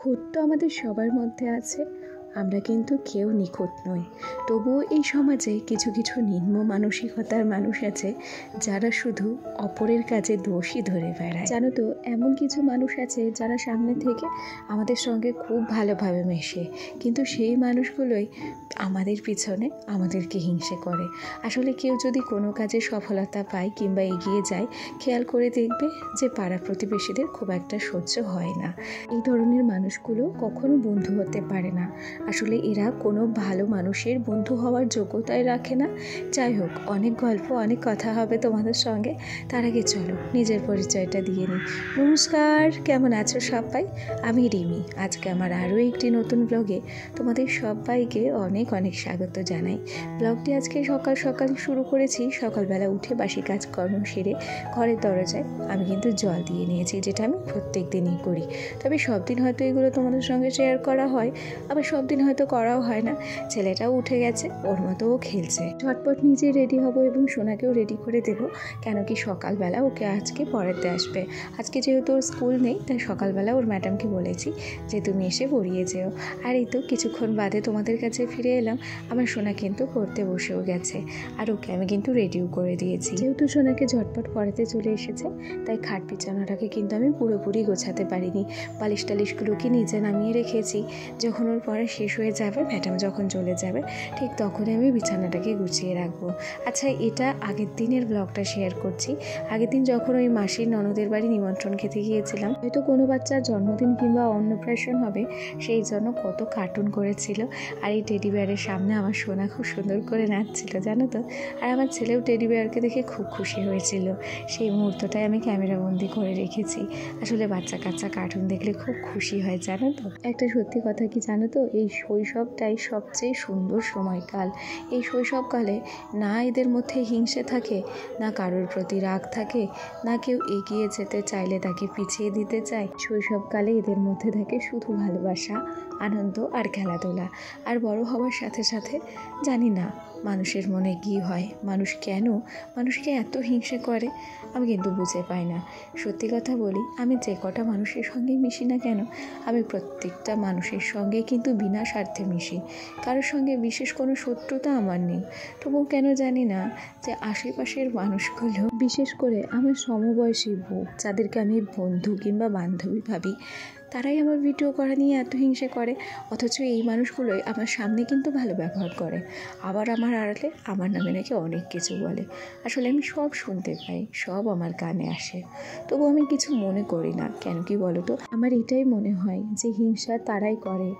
ভূত তো আমাদের সবার মধ্যে আছে, আমরা কিন্তু কেউ নিখুঁত নই। তবুও এই সমাজে কিছু কিছু নিম্ন মানসিকতার মানুষ আছে যারা শুধু অপরের কাজে দোষই ধরে বেড়ায়। জানো তো, এমন কিছু মানুষ আছে যারা সামনে থেকে আমাদের সঙ্গে খুব ভালোভাবে মেশে, কিন্তু সেই মানুষগুলোই আমাদের পিছনে আমাদেরকে হিংসে করে। আসলে কেউ যদি কোনো কাজে সফলতা পায় কিংবা এগিয়ে যায়, খেয়াল করে দেখবে যে পাড়া প্রতিবেশীদের খুব একটা সহ্য হয় না। এই ধরনের মানুষগুলো কখনো বন্ধু হতে পারে না। আসলে এরা কোনো ভালো মানুষের বন্ধু হওয়ার যোগ্যতাই রাখে না। যাই হোক, অনেক গল্প অনেক কথা হবে তোমাদের সঙ্গে। তার আগে চলো নিজের পরিচয়টা দিয়ে নিই। নমস্কার, কেমন আছো সবাই? আমি রিমি। আজকে আমার আরও একটি নতুন ব্লগে তোমাদের সবাইকে অনেক অনেক স্বাগত জানাই। ব্লগটি আজকে সকাল সকাল শুরু করেছি। সকালবেলা উঠে বাসি কাজকর্ম সেরে ঘরের দরজায় আমি কিন্তু জল দিয়ে নিয়েছি, যেটা আমি প্রত্যেক দিনই করি। তবে সব দিন হয়তো এগুলো তোমাদের সঙ্গে শেয়ার করা হয়, আবার সব দিন হয়তো করাও হয় না। ছেলেটাও উঠে গেছে, ওর মতো ও খেলছে। ঝটপট নিজে রেডি হব এবং সোনাকেও রেডি করে দেবো, কেন কি সকালবেলা ওকে আজকে পড়াতে আসবে। আজকে যেহেতু ওর স্কুল নেই, তাই সকালবেলা ওর ম্যাডামকে বলেছি যে তুমি এসে পড়িয়ে যেও। আর এই তো কিছুক্ষণ বাদে তোমাদের কাছে ফিরে এলাম। আমার সোনা কিন্তু পড়তে বসেও গেছে, আর ওকে আমি কিন্তু রেডিও করে দিয়েছি। যেহেতু সোনাকে ঝটপট পড়াতে চলে এসেছে, তাই খাট বিছানাটাকে কিন্তু আমি পুরোপুরি গোছাতে পারিনি। বালিশ টালিশগুলোকে নিচে নামিয়ে রেখেছি। যখন ওর পড়া শেষ হয়ে যাবে, ম্যাডাম যখন চলে যাবে, ঠিক তখনই আমি বিছানাটাকে গুছিয়ে রাখবো। আচ্ছা, এটা আগের দিনের ব্লগটা শেয়ার করছি। আগের দিন যখন ওই মাসির ননদের বাড়ি নিমন্ত্রণ খেতে গিয়েছিলাম, হয়তো কোনো বাচ্চার জন্মদিন কিংবা অন্নপ্রাশন হবে, সেই জন্য কত কার্টুন করেছিল। আর এই টেডি বিয়ারের সামনে আমার সোনা খুব সুন্দর করে নাচছিল, জানো তো। আর আমার ছেলেও টেডি বিয়ারকে দেখে খুব খুশি হয়েছিল। সেই মুহূর্তটাই আমি ক্যামেরাবন্দি করে রেখেছি। আসলে বাচ্চা কাচ্চা কার্টুন দেখলে খুব খুশি হয়, জানো তো। একটা সত্যি কথা কি জানো তো, এই শৈশবটাই সবচেয়ে সুন্দর সময়কাল। এই শৈশবকালে না এদের মধ্যে হিংসে থাকে, না কারোর প্রতি রাগ থাকে, না কেউ এগিয়ে যেতে চাইলে তাকে পিছিয়ে দিতে চায়। শৈশবকালে এদের মধ্যে থাকে শুধু ভালোবাসা, আনন্দ আর খেলাধুলা। আর বড় হওয়ার সাথে সাথে জানি না মানুষের মনে কী হয়, মানুষ কেন মানুষকে এত হিংসে করে, আমি কিন্তু বুঝে পাই না। সত্যি কথা বলি, আমি যে কটা মানুষের সঙ্গে মিশি না কেন, আমি প্রত্যেকটা মানুষের সঙ্গে কিন্তু বিনা স্বার্থে মিশি। কারোর সঙ্গে বিশেষ কোনো শত্রুতা আমার নেই। তবুও কেন জানি না যে আশেপাশের মানুষগুলো, বিশেষ করে আমার সমবয়সী বউ, যাদেরকে আমি বন্ধু কিংবা বান্ধবী ভাবি, তারাই আমার ভিডিও করা নিয়ে এত হিংসে করে। অথচ এই মানুষগুলোই আমার সামনে কিন্তু ভালো ব্যবহার করে, আবার আমার আড়ালে আমার নামে নাকি অনেক কিছু বলে। আসলে আমি সব শুনতে পাই, সব আমার কানে আসে, তবু আমি কিছু মনে করি না। কেন কি বলো তো, আমার এটাই মনে হয় যে হিংসা তারাই করে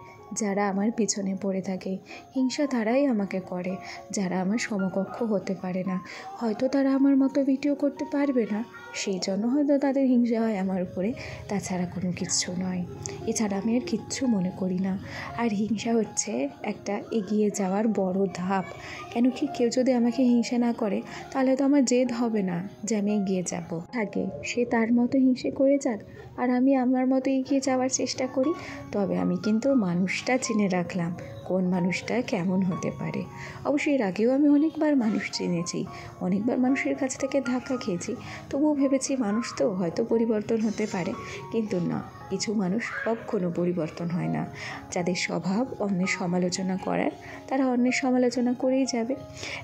যারা আমার পিছনে পড়ে থাকে। হিংসা তারাই আমাকে করে যারা আমার সমকক্ষ হতে পারে না। হয়তো তারা আমার মতো ভিডিও করতে পারবে না, সেই জন্য হয়তো তাদের হিংসা হয় আমার উপরে, তাছাড়া কোনো কিচ্ছু নয়। এছাড়া আমি আর কিচ্ছু মনে করি না। আর হিংসা হচ্ছে একটা এগিয়ে যাওয়ার বড় ধাপ। কেন কি, কেউ যদি আমাকে হিংসা না করে, তাহলে তো আমার জেদ হবে না যে আমি এগিয়ে যাব। থাকে সে তার মতো হিংসে করে যাক, আর আমি আমার মতো এগিয়ে যাওয়ার চেষ্টা করি। তবে আমি কিন্তু মানুষটা চিনে রাখলাম, কোন মানুষটা কেমন হতে পারে। অবশ্যই এর আগেও আমি অনেকবার মানুষ চিনেছি, অনেকবার মানুষের কাছ থেকে ধাক্কা খেয়েছি। তবুও ভেবেছি মানুষ তো হয়তো পরিবর্তন হতে পারে, কিন্তু না, কিছু মানুষ কখনো পরিবর্তন হয় না। যাদের স্বভাব অন্যের সমালোচনা করার, তারা অন্যের সমালোচনা করেই যাবে।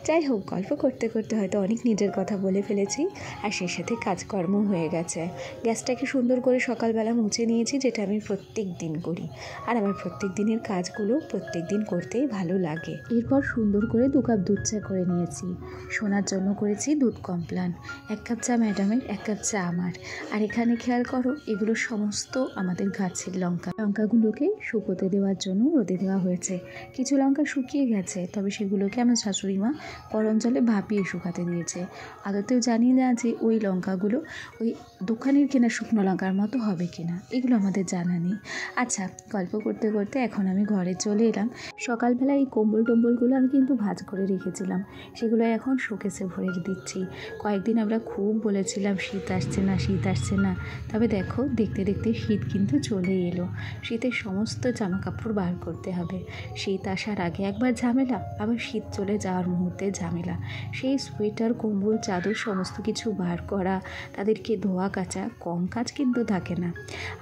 যাই হোক, গল্প করতে করতে হয়তো অনেক নিজের কথা বলে ফেলেছি, আর সেই সাথে কাজকর্ম হয়ে গেছে। গ্যাসটাকে সুন্দর করে সকালবেলা মুছে নিয়েছি, যেটা আমি প্রত্যেক দিন করি। আর আমার প্রত্যেক দিনের কাজগুলো প্রত্যেক দিন করতেই ভালো লাগে। এরপর সুন্দর করে 2 কাপ দুধ চা করে নিয়েছি। সোনার জন্য করেছি দুধ কমপ্লান। 1 কাপ চা ম্যাডামের, 1 কাপ চা আমার। আর এখানে খেয়াল করো, এগুলো সমস্ত আমাদের গাছের লঙ্কা। লঙ্কাগুলোকে শুকোতে দেওয়ার জন্য রোদে দেওয়া হয়েছে। কিছু লঙ্কা শুকিয়ে গেছে, তবে সেগুলোকে আমার শাশুড়ি মা গরম জলে ভাপিয়ে শুকাতে দিয়েছে। আদতেও জানি না যে ওই লঙ্কাগুলো ওই দোকানের কেনা শুকনো লঙ্কার মতো হবে কিনা, এগুলো আমাদের জানা নেই। আচ্ছা, গল্প করতে করতে এখন আমি ঘরে চলে এলাম। সকালবেলা এই কম্বল টম্বলগুলো আমি কিন্তু ভাঁজ করে রেখেছিলাম, সেগুলো এখন শোকেসে ভরে দিচ্ছি। কয়েকদিন আমরা খুব বলেছিলাম শীত আসছে না, শীত আসছে না। তবে দেখো, দেখতে দেখতে শীত কিন্তু চলেই এলো। শীতের সমস্ত জামা কাপড় বার করতে হবে। শীত আসার আগে একবার ঝামেলা, আবার শীত চলে যাওয়ার মুহূর্তে ঝামেলা। সেই সোয়েটার, কম্বল, চাদর সমস্ত কিছু বার করা, তাদেরকে ধোয়া কাচা, কম কাজ কিন্তু থাকে না।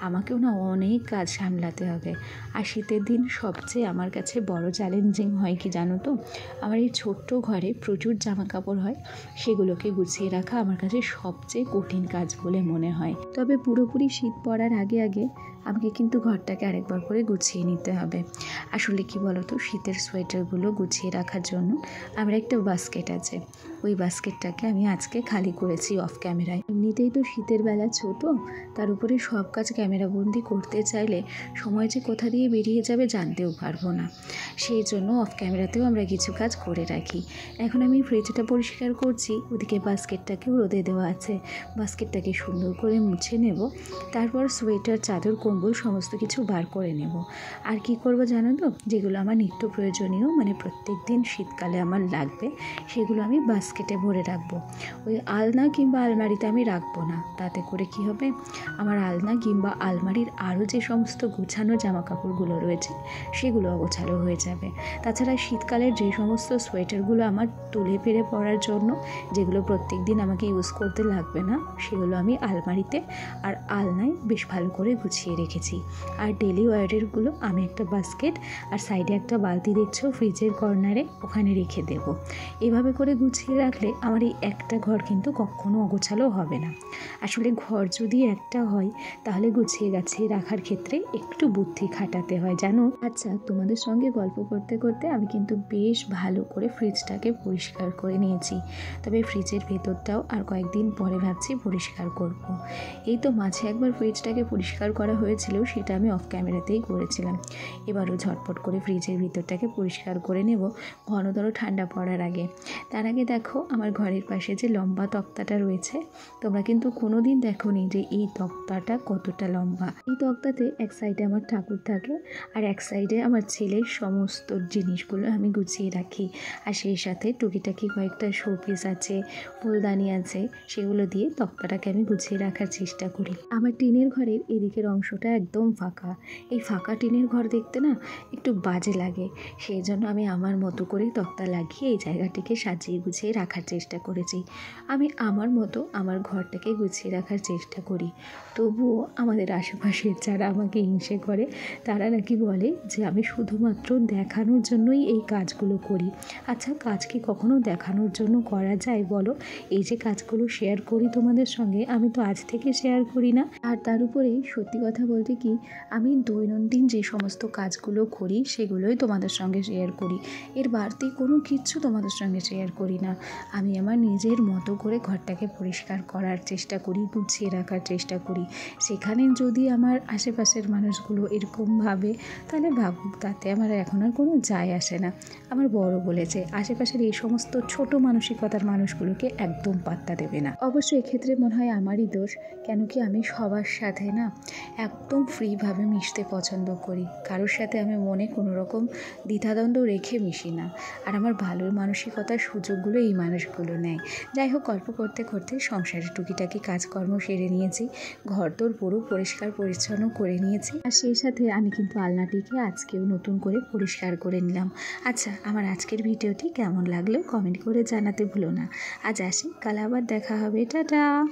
আমাকেও না অনেক কাজ সামলাতে হবে। আর শীতের দিন সবচেয়ে আমার কাছে বড় চ্যালেঞ্জিং হয় কি জানো তো, আমার এই ছোট্ট ঘরে প্রচুর জামা কাপড় হয়, সেগুলোকে গুছিয়ে রাখা আমার কাছে সবচেয়ে কঠিন কাজ বলে মনে হয়। তবে পুরোপুরি শীত পড়ার আগে আগে আমাকে কিন্তু ঘরটাকে আরেকবার করে গুছিয়ে নিতে হবে। আসলে কি বলতো, শীতের সোয়েটারগুলো গুছিয়ে রাখার জন্য আমার একটা বাস্কেট আছে। ওই বাস্কেটটাকে আমি আজকে খালি করেছি অফ ক্যামেরায়। এমনিতেই তো শীতের বেলা ছোট, তার উপরে সব কাজ ক্যামেরাবন্দি করতে চাইলে সময় যে কোথা দিয়ে বেরিয়ে যাবে জানতেও পারবো না। সেই জন্য অফ ক্যামেরাতেও আমরা কিছু কাজ করে রাখি। এখন আমি ফ্রিজটা পরিষ্কার করছি, ওদিকে বাস্কেটটাকেও রোদে দেওয়া আছে। বাস্কেটটাকে সুন্দর করে মুছে নেব, তারপর সোয়েটার, চাদর, কম্বল সমস্ত কিছু বার করে নেব। আর কি করব জানো তো, যেগুলো আমার নিত্য প্রয়োজনীয়, মানে প্রত্যেক দিন শীতকালে আমার লাগবে, সেগুলো আমি বাস্কেটে ভরে রাখবো। ওই আলনা কিংবা আলমারিতে আমি রাখবো না। তাতে করে কি হবে, আমার আলনা কিংবা আলমারির আরও যে সমস্ত গোছানো জামা কাপড়গুলো রয়েছে সেগুলো অগোছালো হয়ে যাবে। তাছাড়া শীতকালের যে সমস্ত সোয়েটারগুলো আমার তুলে পেরে পরার জন্য, যেগুলো প্রত্যেক দিন আমাকে ইউজ করতে লাগবে না, সেগুলো আমি আলমারিতে আর আলনায় বেশ ভালো করে গুছিয়ে রেখেছি। আর ডেলি ওয়ারেরগুলো আমি একটা বাস্কেট আর সাইডে একটা বালতি দেখছো ফ্রিজের কর্নারে, ওখানে রেখে দেব। এভাবে করে গুছিয়ে রাখলে আমার এই একটা ঘর কিন্তু কখনো অগোছালো হবে না। আসলে ঘর যদি একটা হয় তাহলে গুছিয়ে গাছিয়ে রাখার ক্ষেত্রে একটু বুদ্ধি খাটাতে হয় জানো। আচ্ছা, তোমাদের সঙ্গে গল্প করতে করতে আমি কিন্তু বেশ ভালো করে ফ্রিজটাকে পরিষ্কার করে নিয়েছি। তবে ফ্রিজের ভেতরটাও আর কয়েকদিন পরে ভাবছি পরিষ্কার করব। এই তো মাঝে একবার ফ্রিজটাকে পরিষ্কার করা হয়েছিল, সেটা আমি অফ ক্যামেরাতেই করেছিলাম। এবারও ঝটপট করে ফ্রিজের ভিতরটাকে পরিষ্কার করে নেব ঘনতর ঠান্ডা পড়ার আগে। তার আগে দেখো, আমার ঘরের পাশে যে লম্বা তক্তাটা রয়েছে, তোমরা কিন্তু কোনো দিন দেখোনি যে এই তক্তাটা কতটা লম্বা। এই তক্তাতে এক সাইডে আমার ঠাকুর থাকে আর এক সাইডে আমার ছেলের সমস্ত জিনিসগুলো আমি গুছিয়ে রাখি। আর সেই সাথে টুকিটাকি কয়েকটা শোপিস আছে, ফুলদানি আছে, সেগুলো দিয়ে তক্তাটাকে আমি গুছিয়ে রাখার চেষ্টা করি। আমার টিনের ঘরের এদিকের অংশটা একদম ফাঁকা। এই ফাঁকা টিনের ঘর দেখতে না একটু বাজে লাগে, সেই জন্য আমি আমার মতো করেই তক্তা লাগিয়ে এই জায়গাটিকে সাজিয়ে গুছিয়ে রাখার চেষ্টা করেছি। আমি আমার মতো আমার ঘরটাকে গুছিয়ে রাখার চেষ্টা করি। তবুও আমাদের আশেপাশের যারা আমাকে হিংসে করে, তারা নাকি বলে যে আমি শুধুমাত্র দেখানোর জন্যই এই কাজগুলো করি। আচ্ছা, কাজ কি কখনো দেখানোর জন্য করা যায় বলো? এই যে কাজগুলো শেয়ার করি তোমাদের সঙ্গে, আমি তো আজ থেকে শেয়ার করি না। আর তার উপরেই সত্যি কথা বলতে কি, আমি দৈনন্দিন যে সমস্ত কাজগুলো করি সেগুলোই তোমাদের সঙ্গে শেয়ার করি। এর বাড়তি কোনো কিচ্ছু তোমাদের সঙ্গে শেয়ার করি না। আমি আমার নিজের মতো করে ঘরটাকে পরিষ্কার করার চেষ্টা করি, গুছিয়ে রাখার চেষ্টা করি। সেখানে যদি আমার আশেপাশের মানুষগুলো এরকম ভাবে, তাহলে ভাবুক, তাতে আমার এখন আর কোনো যায় আসে না। আমার বড় বলেছে আশেপাশের এই সমস্ত ছোট মানসিকতার মানুষগুলোকে একদম পাত্তা দেবে না। অবশ্য এক্ষেত্রে মনে হয় আমারই দোষ, কেন কি আমি সবার সাথে না একদম ফ্রিভাবে মিশতে পছন্দ করি। কারোর সাথে আমি মনে কোনো রকম দ্বিধাদ্বন্দ্ব রেখে মিশি না। আর আমার ভালোর মানসিকতার সুযোগগুলো এই মানুষগুলো নেয়। যাই হোক, গল্প করতে করতে সংসারের টুকিটাকি কাজকর্ম সেরে নিয়েছি, ঘর তোর পুরো পরিষ্কার পরিচ্ছন্ন করে নিয়েছি। আর সেই সাথে আমি কিন্তু আলনাটিকে আজকেও নতুন করে পরিষ্কার করে নিলাম। আচ্ছা, আমার আজকের ভিডিওটি কেমন লাগলো কমেন্ট করে জানাতে ভুলো না। আজ আসি, কাল আবার দেখা হবে, টাটা।